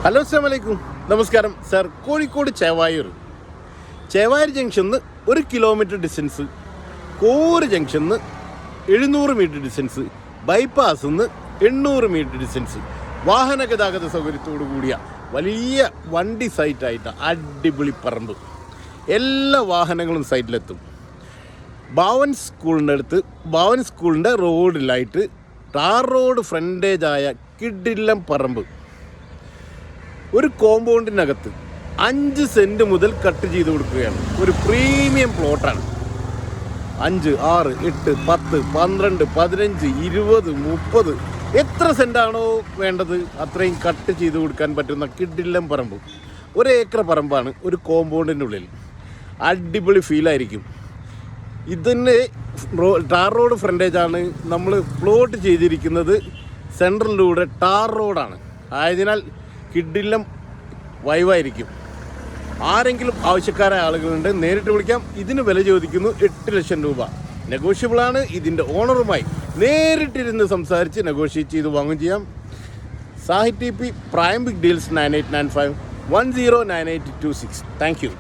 Hello അസ്സലാമലൈക്കും, നമസ്കാരം sir. Kozhikode Chevayur ജംഗ്ഷന്ന് 1 കിലോമീറ്റർ ഡിസ്റ്റൻസ്, കോര് ജംഗ്ഷന്ന് 700 മീറ്റർ ഡിസ്റ്റൻസ്, ബൈപ്പാസിൽ നിന്ന് 800 മീറ്റർ ഡിസ്റ്റൻസ്, വാഹന ഗതാഗത സൗകര്യത്തോടു കൂടിയ വലിയ വണ്ടി സൈറ്റായിട്ട് അടിപൊളി പറമ്പ്. എല്ലാ വാഹനങ്ങളും സൈറ്റിലെത്തും. ഭാവൻ സ്കൂളിൻ്റെ റോഡിലായിട്ട് ടാർ റോഡ് ഫ്രണ്ടേജായ കിടിലം പറമ്പ്. ഒരു കോമ്പൗണ്ടിനകത്ത് 5 സെൻറ്റ് മുതൽ കട്ട് ചെയ്ത് കൊടുക്കുകയാണ്. ഒരു പ്രീമിയം പ്ലോട്ടാണ്. 5, 6, 8, 10, 12, 15, 20, 30 എത്ര സെൻറ്റാണോ വേണ്ടത് അത്രയും കട്ട് ചെയ്ത് കൊടുക്കാൻ പറ്റുന്ന കിടിലം പറമ്പ്. 1 ഏക്കർ പറമ്പാണ് ഒരു കോമ്പൗണ്ടിൻ്റെ ഉള്ളിൽ. അടിപൊളി ഫീലായിരിക്കും. ഇതിൻ്റെ ടാർ റോഡ് ഫ്രണ്ടേജാണ്. നമ്മൾ പ്ലോട്ട് ചെയ്തിരിക്കുന്നത് സെൻട്രലിലൂടെ ടാർ റോഡാണ്. ആയതിനാൽ കിടിലം വൈവായിരിക്കും. ആരെങ്കിലും ആവശ്യക്കാരായ ആളുകളുണ്ട്, നേരിട്ട് വിളിക്കാം. ഇതിന് വില ചോദിക്കുന്നു 8 ലക്ഷം രൂപ. നെഗോഷ്യബിളാണ്. ഇതിൻ്റെ ഓണറുമായി നേരിട്ടിരുന്ന് സംസാരിച്ച് നെഗോഷിയേറ്റ് ചെയ്ത് വാങ്ങുകയും ചെയ്യാം. സാഹിറ്റി P prime big deals 9895 109826. Thank U.